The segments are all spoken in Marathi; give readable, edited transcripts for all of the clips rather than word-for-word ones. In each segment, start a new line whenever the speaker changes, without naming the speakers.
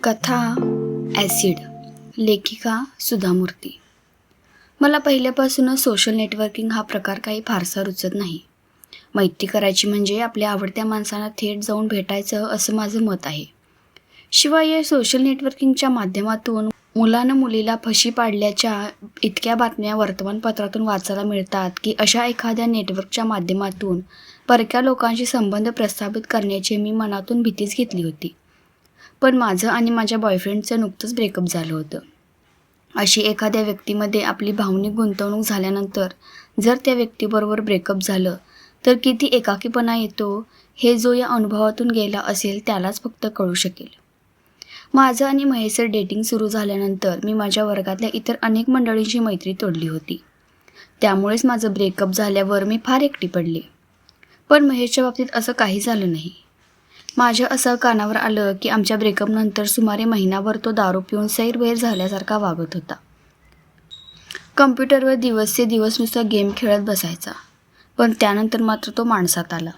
कथा ॲसिड. लेखिका सुधा मूर्ती. मला पहिल्यापासूनच सोशल नेटवर्किंग हा प्रकार काही फारसा रुचत नाही. मैत्री करायची म्हणजे आपल्या आवडत्या माणसांना थेट जाऊन भेटायचं असं माझं मत आहे. शिवाय या सोशल नेटवर्किंगच्या माध्यमातून मुलानं मुलीला फशी पाडल्याच्या इतक्या बातम्या वर्तमानपत्रातून वाचायला मिळतात की अशा एखाद्या नेटवर्कच्या माध्यमातून परक्या लोकांशी संबंध प्रस्थापित करण्याची मी मनातून भीतीच घेतली होती. पण माझं आणि माझ्या बॉयफ्रेंडचं नुकतंच ब्रेकअप झालं होतं. अशी एखाद्या व्यक्तीमध्ये आपली भावनिक गुंतवणूक झाल्यानंतर जर त्या व्यक्तीबरोबर ब्रेकअप झालं तर किती एकाकीपणा येतो हे जो या अनुभवातून गेला असेल त्यालाच फक्त कळू शकेल. माझं आणि महेशचं डेटिंग सुरू झाल्यानंतर मी माझ्या वर्गातल्या इतर अनेक मंडळींची मैत्री तोडली होती. त्यामुळेच माझं ब्रेकअप झाल्यावर मी फार एकटी पडले. पण महेशच्या बाबतीत असं काही झालं नाही. माझ्या असं कानावर आलं की आमच्या ब्रेकअपनंतर सुमारे महिनाभर तो दारू पिऊन सैरभैर झाल्यासारखा वागत होता. कम्प्युटरवर दिवसचे दिवस नुसता गेम खेळत बसायचा. पण त्यानंतर मात्र तो माणसात आला.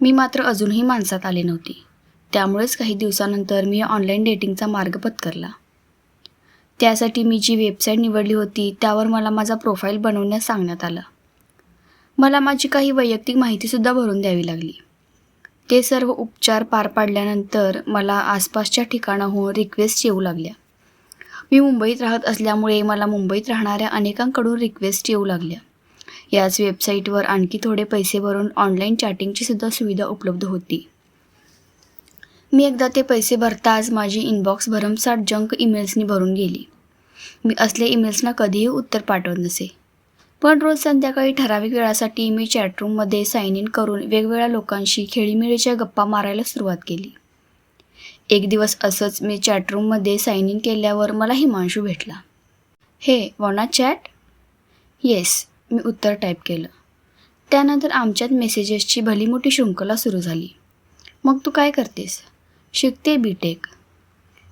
मी मात्र अजूनही माणसात आले नव्हती. त्यामुळेच काही दिवसानंतर मी ऑनलाईन डेटिंगचा मार्ग पत्करला. त्यासाठी मी जी वेबसाईट निवडली होती त्यावर मला माझा प्रोफाईल बनवण्यास सांगण्यात आलं. मला माझी काही वैयक्तिक माहितीसुद्धा भरून द्यावी लागली. ते सर्व उपचार पार पाडल्यानंतर मला आसपासच्या ठिकाणाहून रिक्वेस्ट येऊ लागल्या. मी मुंबईत राहत असल्यामुळे मला मुंबईत राहणाऱ्या अनेकांकडून रिक्वेस्ट येऊ लागल्या. याच वेबसाईटवर आणखी थोडे पैसे भरून ऑनलाईन चॅटिंगची सुद्धा सुविधा उपलब्ध होती. मी एकदा ते पैसे भरताच माझी इनबॉक्स भरमसाठ जंक ईमेल्सनी भरून गेली. मी असल्या ईमेल्सना कधीही उत्तर पाठवत नसे. पण रोज संध्याकाळी ठराविक वेळासाठी मी चॅटरूममध्ये साइन इन करून वेगवेगळ्या लोकांशी खेळीमेळीच्या गप्पा मारायला सुरुवात केली. एक दिवस असंच मी चॅटरूममध्ये साइन इन केल्यावर मला हिमांशू भेटला. हे वॉना चॅट? येस, मी उत्तर टाईप केलं. त्यानंतर आमच्यात मेसेजेसची भली मोठी शृंखला सुरू झाली. मग तू काय करतेस? शिकते BTech.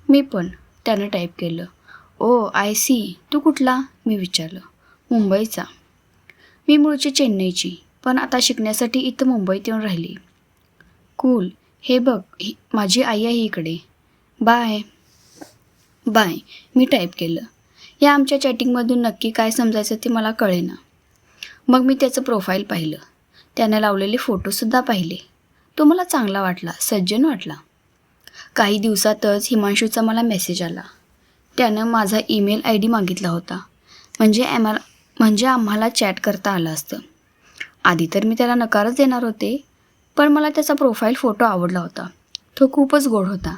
मी पण, त्यानं टाईप केलं. ओ आय सी, तू कुठला? मी विचारलं. मुंबईचा. मी मूळची चेन्नईची, पण आता शिकण्यासाठी इथं मुंबईत येऊन राहिली. कूल. हे बघ, माझी आई आहे इकडे. बाय. बाय, मी टाईप केलं. या आमच्या चॅटिंगमधून नक्की काय समजायचं ते मला कळेना. मग मी त्याचं प्रोफाईल पाहिलं. त्यानं लावलेले फोटोसुद्धा पाहिले. तो मला चांगला वाटला, सज्जन वाटला. काही दिवसातच हिमांशूचा मला मेसेज आला. त्यानं माझा ईमेल ID मागितला होता. म्हणजे आम्हाला चॅट करता आलं असतं. आधी तर मी त्याला नकारच देणार होते, पण मला त्याचा प्रोफाईल फोटो आवडला होता. तो खूपच गोड होता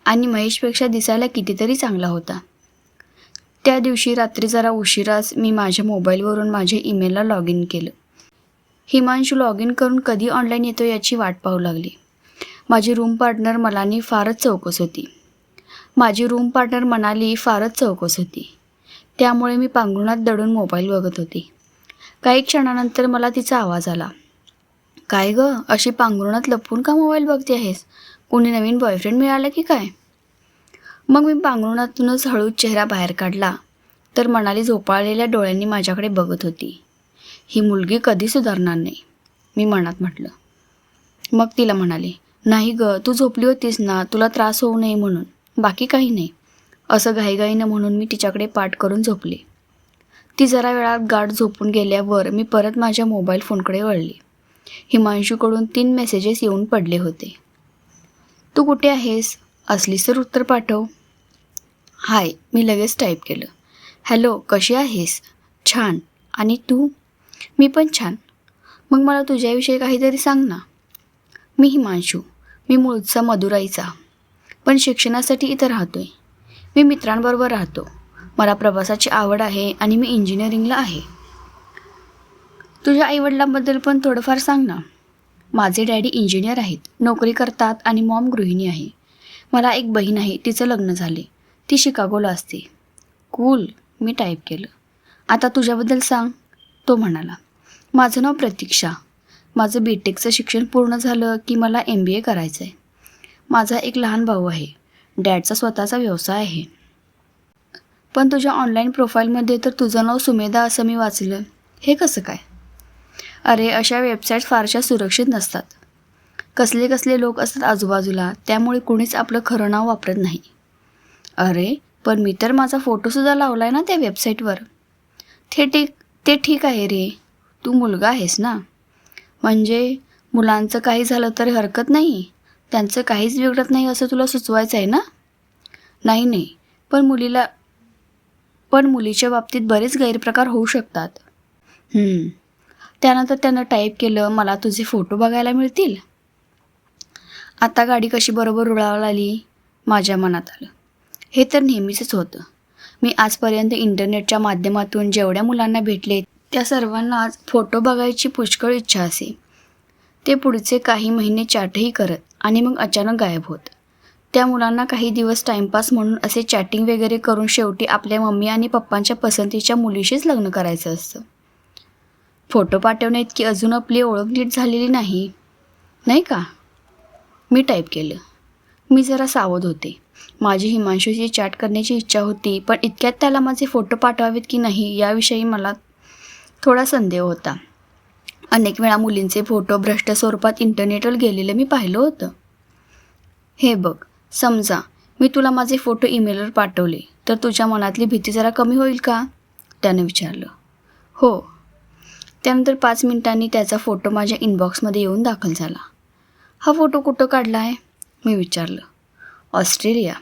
आणि महेशपेक्षा दिसायला कितीतरी चांगला होता. त्या दिवशी रात्री जरा उशिराच मी माझ्या मोबाईलवरून माझ्या ईमेलला लॉग इन केलं. हिमांशू लॉग इन करून कधी ऑनलाईन येतो याची वाट पाहू लागली. माझी रूम पार्टनर मनाली फारच चौकस होती. त्यामुळे मी पांघरुणात दडून मोबाईल बघत होती. काही क्षणानंतर मला तिचा आवाज आला. काय गं, अशी पांघरुणात लपवून का मोबाईल बघते आहेस? कोणी नवीन बॉयफ्रेंड मिळाला की काय? मग मी पांघरुणातूनच हळूच चेहरा बाहेर काढला तर मनाली झोपाळलेल्या डोळ्यांनी माझ्याकडे बघत होती. ही मुलगी कधी सुधारणार नाही, मी मनात म्हटलं. मग तिला म्हणाले, नाही गं, तू झोपली होतीस ना, तुला त्रास होऊ नये म्हणून, बाकी काही नाही. असं घाईघाईनं म्हणून मी तिच्याकडे पाठ करून झोपले. ती जरा वेळात गाढ झोपून गेल्यावर मी परत माझ्या मोबाईल फोनकडे वळले. हिमांशूकडून 3 मेसेजेस येऊन पडले होते. तू कुठे आहेस? असलीस तर उत्तर पाठव. हाय, मी लगेच टाईप केलं. हॅलो, कशी आहेस? छान. आणि तू? मी पण छान. मग मला तुझ्याविषयी काहीतरी सांग ना. मी हिमांशू. मी मूळचा मदुराईचा, पण शिक्षणासाठी इथं राहतोय. मी मित्रांबरोबर राहतो. मला प्रवासाची आवड आहे आणि मी इंजिनिअरिंगला आहे. तुझ्या आईवडिलांबद्दल पण थोडंफार सांग ना. माझे डॅडी इंजिनियर आहेत, नोकरी करतात आणि मॉम गृहिणी आहे. मला एक बहीण आहे, तिचं लग्न झाले. ती शिकागोला असते. कूल, मी टाईप केलं. आता तुझ्याबद्दल सांग. तो म्हणाला, माझं नाव प्रतीक्षा. माझं BTechचं शिक्षण पूर्ण झालं की मला MBA करायचं आहे. माझा एक लहान भाऊ आहे. डॅडचा स्वतःचा व्यवसाय आहे. पण तुझ्या ऑनलाईन प्रोफाईलमध्ये तर तुझं नाव सुमेधा असं मी वाचलं. हे कसं काय? अरे, अशा वेबसाईट फारशा सुरक्षित नसतात. कसले लोक असतात आजूबाजूला, त्यामुळे कुणीच आपलं खरं नाव वापरत नाही. अरे, पण मी तर माझा फोटोसुद्धा लावला आहे ना त्या वेबसाईटवर. ते ठीक आहे रे, तू मुलगा आहेस ना. म्हणजे मुलांचं काही झालं तरी हरकत नाही, त्यांचं काहीच बिघडत नाही असं तुला सुचवायचं आहे ना? नाही नाही, पण मुलीच्या बाबतीत बरेच गैरप्रकार होऊ शकतात. त्यानंतर त्यानं टाईप केलं, मला तुझे फोटो बघायला मिळतील. आता गाडी कशी बरोबर रुळावर आली. माझ्या मनात आलं, हे तर नेहमीचंच होतं. मी आजपर्यंत इंटरनेटच्या माध्यमातून जेवढ्या मुलांना भेटले त्या सर्वांनाच फोटो बघायची पुष्कळ इच्छा असे. ते पुढचे काही महिने चॅटही करत आणि मग अचानक गायब होत. त्या मुलांना काही दिवस टाईमपास म्हणून असे चॅटिंग वगैरे करून शेवटी आपल्या मम्मी आणि पप्पांच्या पसंतीच्या मुलीशीच लग्न करायचं असतं. फोटो पाठवण्याइतकी अजून आपली ओळख नीट झालेली नाही, नाही का? मी टाईप केलं. मी जरा सावध होते. माझी हिमांशूशी चॅट करण्याची इच्छा होती, पण इतक्यात त्याला माझे फोटो पाठवावेत की नाही याविषयी मला थोडा संदेह होता. अनेक वेळा मुलींचे फोटो भ्रष्ट स्वरूपात इंटरनेटवर गेलेले मी पाहिलं होतं. हे बघ, समजा मी तुला माझे फोटो ईमेलवर पाठवले तर तुझ्या मनातली भीती जरा कमी होईल का? त्याने विचारलं. हो. त्यानंतर 5 मिनिटांनी त्याचा फोटो माझ्या इनबॉक्समध्ये येऊन दाखल झाला. हा फोटो कुठं काढला आहे? मी विचारलं. ऑस्ट्रेलिया.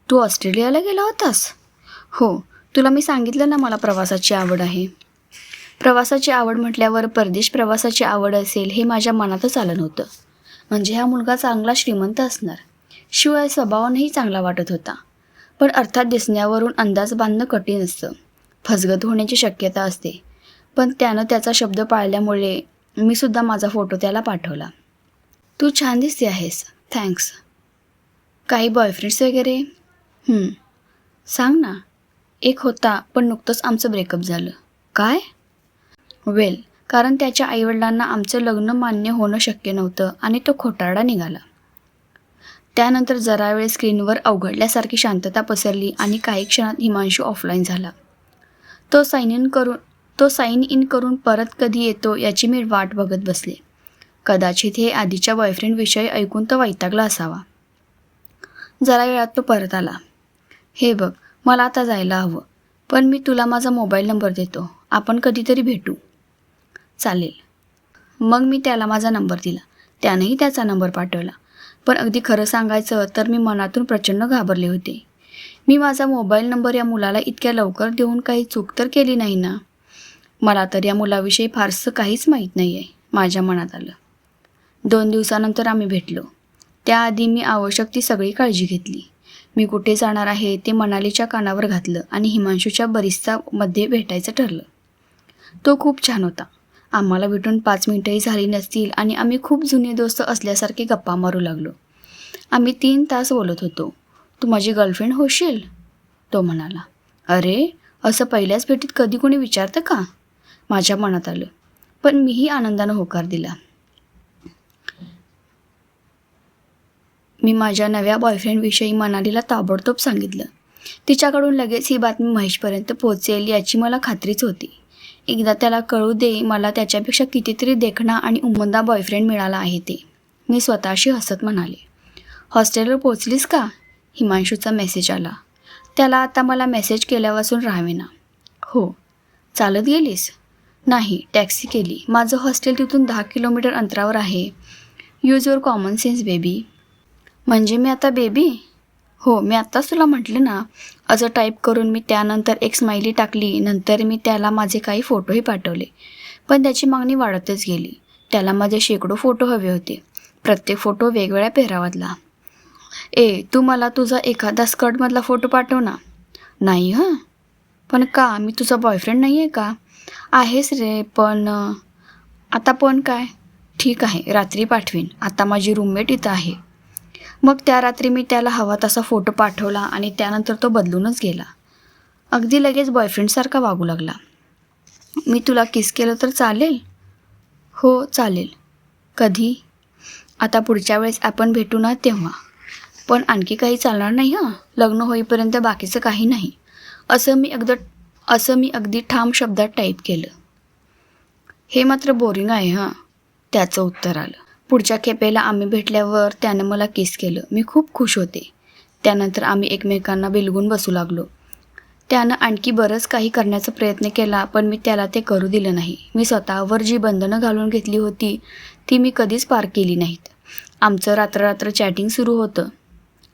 तू ऑस्ट्रेलियाला गेला होतास? हो. तुला मी सांगितलं ना मला प्रवासाची आवड आहे. प्रवासाची आवड म्हटल्यावर परदेश प्रवासाची आवड असेल हे माझ्या मनातच आलं नव्हतं. म्हणजे हा मुलगा चांगला श्रीमंत असणार, शिवाय स्वभावानंही चांगला वाटत होता. पण अर्थात दिसण्यावरून अंदाज बांधणं कठीण असतं, फसगत होण्याची शक्यता असते. पण त्यानं त्याचा शब्द पाळल्यामुळे मी सुद्धा माझा फोटो त्याला पाठवला. तू छान दिसते आहेस, थँक्स. काही बॉयफ्रेंड्स वगैरे? सांग ना. एक होता, पण नुकतंच आमचं ब्रेकअप झालं. काय? वेल, कारण त्याच्या आईवडिलांना आमचं लग्न मान्य होणं शक्य नव्हतं आणि तो खोटारडा निघाला. त्यानंतर जरा वेळ स्क्रीनवर अवघडल्यासारखी शांतता पसरली आणि काही क्षणात हिमांशू ऑफलाईन झाला. तो साइन इन करून परत कधी येतो याची मी वाट बघत बसले. कदाचित हे आधीच्या बॉयफ्रेंडविषयी ऐकून तो वैतागला असावा. जरा वेळात तो परत आला. हे बघ, मला आता जायला हवं, पण मी तुला माझा मोबाईल नंबर देतो, आपण कधीतरी भेटू. चालेल. मग मी त्याला माझा नंबर दिला. त्यानंही त्याचा नंबर पाठवला. पण अगदी खरं सांगायचं तर मी मनातून प्रचंड घाबरले होते. मी माझा मोबाईल नंबर या मुलाला इतक्या लवकर देऊन काही चूक तर केली नाही ना? मला तर या मुलाविषयी फारसं काहीच माहीत नाही आहे, माझ्या मनात आलं. 2 दिवसानंतर आम्ही भेटलो. त्याआधी मी आवश्यक ती सगळी काळजी घेतली. मी कुठे जाणार आहे ते मनालीच्या कानावर घातलं आणि हिमांशूच्या बरिस्तामध्ये भेटायचं ठरलं. तो खूप छान होता. आम्हाला भेटून 5 मिनिटंही झाली नसतील आणि आम्ही खूप जुने दोस्त असल्यासारखे गप्पा मारू लागलो. आम्ही 3 तास बोलत होतो. तू माझी गर्लफ्रेंड होशील? तो म्हणाला. अरे, असं पहिल्याच भेटीत कधी कोणी विचारतं का? माझ्या मनात आलं, पण मीही आनंदानं होकार दिला. मी माझ्या नव्या बॉयफ्रेंडविषयी मनालीला ताबडतोब सांगितलं. तिच्याकडून लगेच ही बातमी महेशपर्यंत पोहोचेल याची मला खात्रीच होती. एकदा त्याला कळू दे, मला त्याच्यापेक्षा कितीतरी देखणा आणि उमदा बॉयफ्रेंड मिळाला आहे ते. मी स्वतःशी हसत म्हणाले. हॉस्टेलवर पोचलीस का? हिमांशूचा मेसेज आला. त्याला आता मला मेसेज केल्यापासून राहावेना. हो. चालत गेलीस? नाही, टॅक्सी केली. माझं हॉस्टेल तिथून 10 किलोमीटर अंतरावर आहे. Use your common sense baby. म्हणजे मी आता बेबी? हो, मी आत्ताच तुला म्हटलं ना. असं टाईप करून मी त्यानंतर एक स्माइली टाकली. नंतर मी त्याला माझे काही फोटोही पाठवले. पण त्याची मागणी वाढतच गेली. त्याला माझे शेकडो फोटो हवे होते, प्रत्येक फोटो वेगवेगळ्या पेहरावातला. तू मला तुझा एखादा स्कर्टमधला फोटो पाठव ना. नाही हं. पण का? मी तुझा बॉयफ्रेंड नाही आहे का? आहेस रे, पण आता पण काय? ठीक आहे, रात्री पाठवीन. आता माझी रूममेट इथं आहे. मग त्या रात्री मी त्याला हवा तसा फोटो पाठवला आणि त्यानंतर तो बदलूनच गेला. अगदी लगेच बॉयफ्रेंडसारखा वागू लागला. मी तुला किस केलं तर चालेल? हो, चालेल. कधी? आता पुढच्या वेळेस आपण भेटू ना तेव्हा. पण आणखी काही चालणार नाही हं. लग्न होईपर्यंत बाकीचं काही नाही. असं मी अगदी ठाम शब्दात टाईप केलं. हे मात्र बोरिंग आहे हं, त्याचं उत्तर आलं. पुढच्या खेपेला आम्ही भेटल्यावर त्यानं मला किस केलं. मी खूप खुश होते. त्यानंतर आम्ही एकमेकांना बिलगून बसू लागलो. त्यानं आणखी बरंच काही करण्याचा प्रयत्न केला, पण मी त्याला ते करू दिलं नाही. मी स्वतःवर जी बंधनं घालून घेतली होती ती मी कधीच पार केली नाहीत. आमचं रात्र चॅटिंग सुरू होतं.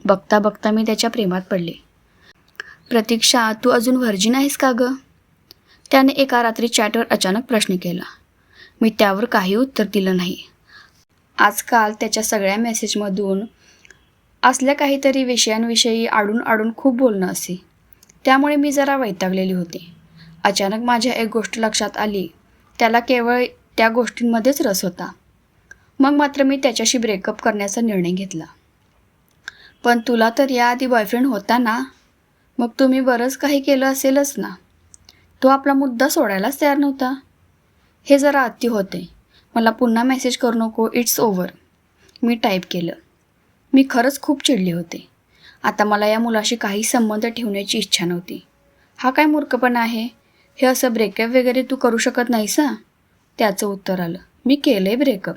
बघता बघता मी त्याच्या प्रेमात पडले. प्रतीक्षा, तू अजून व्हर्जिन आहेस का गं? त्याने एका रात्री चॅटवर अचानक प्रश्न केला. मी त्यावर काही उत्तर दिलं नाही. आजकाल त्याच्या सगळ्या मेसेजमधून असल्या काहीतरी विषयांविषयी आडून खूप बोलणं असे. त्यामुळे मी जरा वैतागलेली होते. अचानक माझ्या एक गोष्ट लक्षात आली. त्याला केवळ त्या गोष्टींमध्येच रस होता. मग मात्र मी त्याच्याशी ब्रेकअप करण्याचा निर्णय घेतला. पण तुला तर याआधी बॉयफ्रेंड होता ना? मग तुम्ही बरंच काही केलं असेलच ना? तो आपला मुद्दा सोडायलाच तयार नव्हता. हे जरा अति होते. मला पुन्हा मेसेज करू नको, इट्स ओव्हर, मी टाईप केलं. मी खरंच खूप चिडले होते. आता मला या मुलाशी काही संबंध ठेवण्याची इच्छा नव्हती. हा काय मूर्खपणा आहे? हे असं ब्रेकअप वगैरे तू करू शकत नाहीस ना? त्याचं उत्तर आलं, मी केलं आहे ब्रेकअप.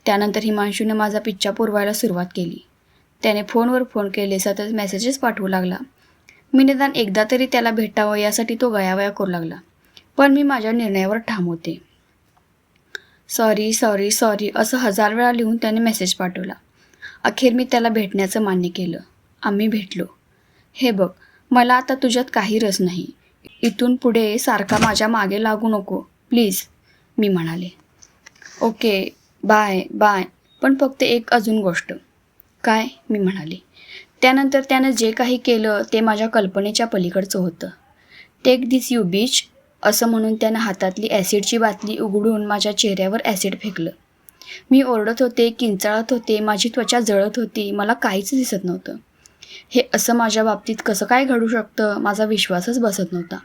त्यानंतर हिमांशूने माझा पिच्छा पुरवायला सुरुवात केली. त्याने फोनवर फोन केले, सतत मेसेजेस पाठवू लागला. मी निदान एकदा तरी त्याला भेटावं यासाठी तो गयावया करू लागला. पण मी माझ्या निर्णयावर ठाम होते. सॉरी असं 1000 वेळा लिहून त्याने मेसेज पाठवला. अखेर मी त्याला भेटण्याचं मान्य केलं. आम्ही भेटलो. हे बघ, मला आता तुझ्यात काही रस नाही. इथून पुढे सारखा माझ्या मागे लागू नको प्लीज, मी म्हणाले. ओके, बाय, पण फक्त एक अजून गोष्ट. काय? मी म्हणाले. त्यानंतर त्यानं जे काही केलं ते माझ्या कल्पनेच्या पलीकडचं होतं. टेक दिस यू बीच, असं म्हणून त्यानं हातातली ॲसिडची बाटली उघडून माझ्या चेहऱ्यावर ॲसिड फेकलं. मी ओरडत होते, किंचाळत होते, माझी त्वचा जळत होती. मला काहीच दिसत नव्हतं. हे असं माझ्या बाबतीत कसं काय घडू शकतं? माझा विश्वासच बसत नव्हता.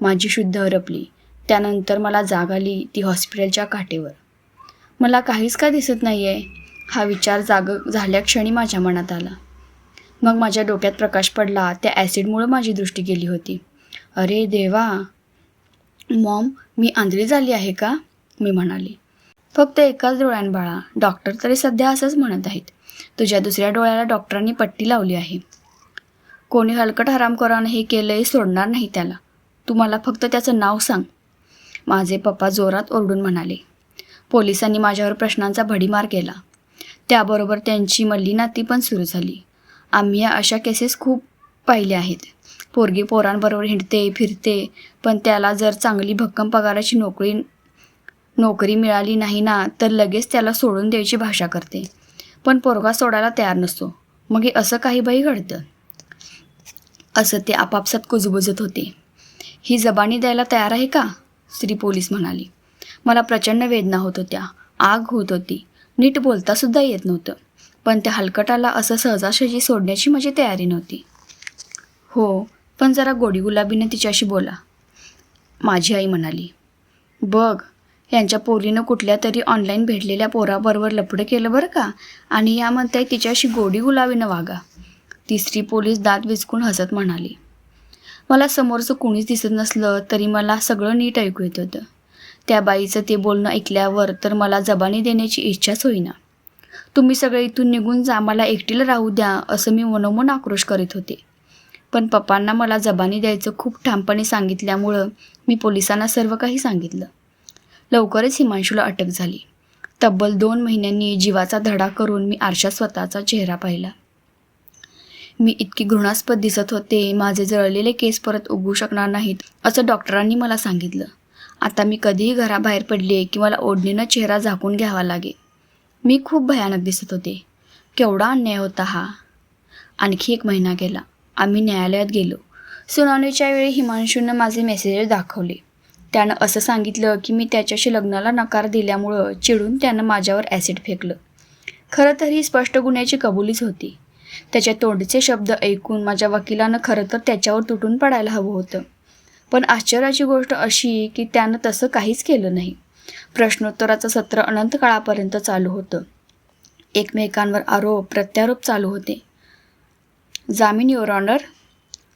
माझी शुद्ध हरपली. त्यानंतर मला जाग आली, ती हॉस्पिटलच्या काठेवर. मला काहीच का दिसत नाही आहे, हा विचार जाग झाल्या क्षणी माझ्या मनात आला. मग माझ्या डोक्यात प्रकाश पडला. त्या ॲसिडमुळं माझी दृष्टी गेली होती. अरे देवा, मॉम, मी आंधळी झाली आहे का? मी म्हणाले. फक्त एकाच डोळ्यान बाळा, डॉक्टर तरी सध्या असंच म्हणत आहेत. तुझ्या दुसऱ्या डोळ्याला डॉक्टरांनी पट्टी लावली आहे. कोणी हलकट हरामखोरानं हे केलंय, सोडणार नाही त्याला. तू मला फक्त त्याचं नाव सांग, माझे पप्पा जोरात ओरडून म्हणाले. पोलिसांनी माझ्यावर प्रश्नांचा भडीमार केला. त्याबरोबर त्यांची मल्ली नाती पण सुरू झाली. आम्ही या अशा केसेस खूप पाहिल्या आहेत. पोरगी पोरांबरोबर हिंडते फिरते, पण त्याला जर चांगली भक्कम पगाराची नोकरी मिळाली नाही ना, तर लगेच त्याला सोडून द्यायची भाषा करते. पण पोरगा सोडायला तयार नसतो. मग हे असं काही बाई घडतं, असं ते आपापसात कुजबुजत होते. ही जबानी द्यायला तयार आहे का? स्त्री पोलीस म्हणाली. मला प्रचंड वेदना होत होत्या. आग होत होती. नीट बोलतासुद्धा येत नव्हतं. पण त्या हलकटाला असं सहजासहजी सोडण्याची माझी तयारी नव्हती. हो, पण जरा गोडी गुलाबीनं तिच्याशी बोला, माझी आई म्हणाली. बघ, यांच्या पोरीनं कुठल्या तरी ऑनलाईन भेटलेल्या पोराबरोबर लफडं केलं बरं का, आणि या म्हणताय तिच्याशी गोडी गुलाबीनं वागा. ती स्त्री पोलीस दात विचकून हसत म्हणाली. मला समोरचं कोणीच दिसत नसलं तरी मला सगळं नीट ऐकू येत होतं. त्या बाईचं ते बोलणं ऐकल्यावर तर मला जबानी देण्याची इच्छाच होईना. तुम्ही सगळे इथून निघून जा, मला एकटीला राहू द्या, असं मी मनोमन आक्रोश करीत होते. पण पप्पांना मला जबानी द्यायचं खूप ठामपणे सांगितल्यामुळं मी पोलिसांना सर्व काही सांगितलं. लवकरच हिमांशूला अटक झाली. तब्बल 2 महिन्यांनी जीवाचा धडा करून मी आरशात स्वतःचा चेहरा पाहिला. मी इतकी घृणास्पद दिसत होते. माझे जळलेले केस परत उगवू शकणार नाहीत असं डॉक्टरांनी मला सांगितलं. आता मी कधीही घराबाहेर पडले की मला ओढणीनं चेहरा झाकून घ्यावा लागे. मी खूप भयानक दिसत होते. केवढा अन्याय होता हा. आणखी 1 महिना गेला. आम्ही न्यायालयात गेलो. सुनावणीच्या वेळी हिमांशूनं माझे मेसेजेस दाखवले. त्यानं असं सांगितलं की मी त्याच्याशी लग्नाला नकार दिल्यामुळं चिडून त्यानं माझ्यावर ॲसिड फेकलं. खरं तर ही स्पष्ट गुन्ह्याची कबुलीच होती. त्याच्या तोंडचे शब्द ऐकून माझ्या वकिलानं खरं तर त्याच्यावर तुटून पडायला हवं होतं. पण आश्चर्याची गोष्ट अशी की त्यानं तसं काहीच केलं नाही. प्रश्नोत्तराचं सत्र अनंत काळापर्यंत चालू होतं. एकमेकांवर आरोप प्रत्यारोप चालू होते. जामीन युअर ऑनर,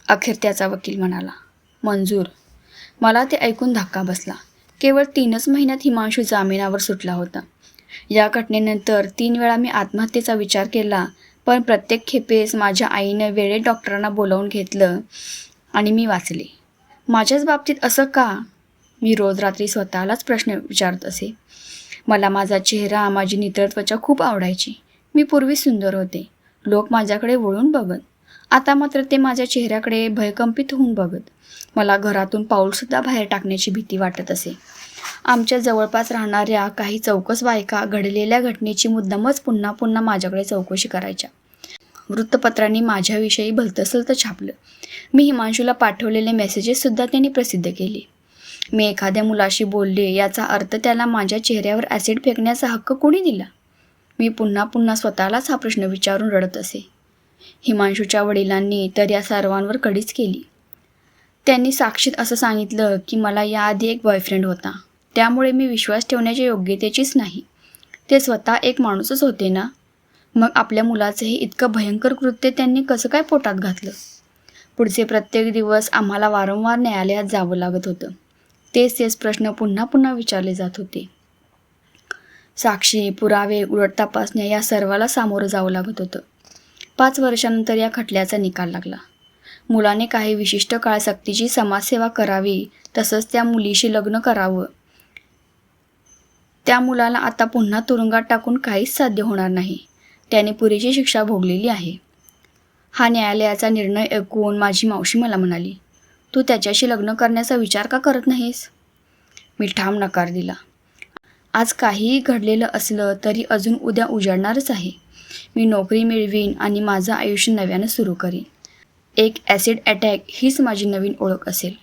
अखेर त्याचा वकील म्हणाला. मंजूर. मला ते ऐकून धक्का बसला. केवळ 3च महिन्यात हिमांशू जामिनावर सुटला होता. या घटनेनंतर 3 वेळा मी आत्महत्येचा विचार केला, पण प्रत्येक खेपेस माझ्या आईनं वेळेत डॉक्टरांना बोलावून घेतलं आणि मी वाचले. माझ्याच बाबतीत असं का? मी रोज रात्री स्वतःलाच प्रश्न विचारत असे. मला माझा चेहरा, माझी नितळ त्वचा खूप आवडायची. मी पूर्वी सुंदर होते. लोक माझ्याकडे वळून बघत. आता मात्र ते माझ्या चेहऱ्याकडे भयकंपित होऊन बघत. मला घरातून पाऊलसुद्धा बाहेर टाकण्याची भीती वाटत असे. आमच्या जवळपास राहणाऱ्या काही चौकस बायका घडलेल्या घटनेची मुद्दामच पुन्हा पुन्हा माझ्याकडे चौकशी करायच्या. वृत्तपत्रांनी माझ्याविषयी भलतंसलतं छापलं. मी हिमांशूला पाठवलेले मेसेजेससुद्धा त्यांनी प्रसिद्ध केले. मी एखाद्या मुलाशी बोलले याचा अर्थ त्याला माझ्या चेहऱ्यावर ॲसिड फेकण्याचा हक्क कोणी दिला? मी पुन्हा पुन्हा स्वतःलाच हा प्रश्न विचारून रडत असे. हिमांशूच्या वडिलांनी तर या सर्वांवर कडीच केली. त्यांनी साक्षीत असं सांगितलं की मला याआधी एक बॉयफ्रेंड होता, त्यामुळे मी विश्वास ठेवण्याच्या योग्यतेचीच नाही. ते स्वतः एक माणूसच होते ना. मग आपल्या मुलाचंही इतकं भयंकर कृत्य त्यांनी कसं काय पोटात घातलं? पुढचे प्रत्येक दिवस आम्हाला वारंवार न्यायालयात जावं लागत होतं. तेच प्रश्न पुन्हा पुन्हा विचारले जात होते. साक्षी, पुरावे, उलट तपासण्या या सर्वाला सामोरं जावं लागत होतं. 5 वर्षानंतर या खटल्याचा निकाल लागला. मुलाने काही विशिष्ट काळ सक्तीची समाजसेवा करावी, तसंच त्या मुलीशी लग्न करावं. त्या मुलाला आता पुन्हा तुरुंगात टाकून काहीच साध्य होणार नाही. त्याने पुरेशी शिक्षा भोगलेली आहे. हा न्यायालयाचा निर्णय ऐकून माझी मावशी मला म्हणाली, तू त्याच्याशी लग्न करण्याचा विचार का करत नाहीस? मी ठाम नकार दिला. आज काहीही घडलेलं असलं तरी अजून उद्या उजाडणारच आहे. मी नोकरी मिळवीन आणि माझं आयुष्य नव्यानं सुरू करीन. एक ॲसिड अटॅक हीच माझी नवीन ओळख असेल.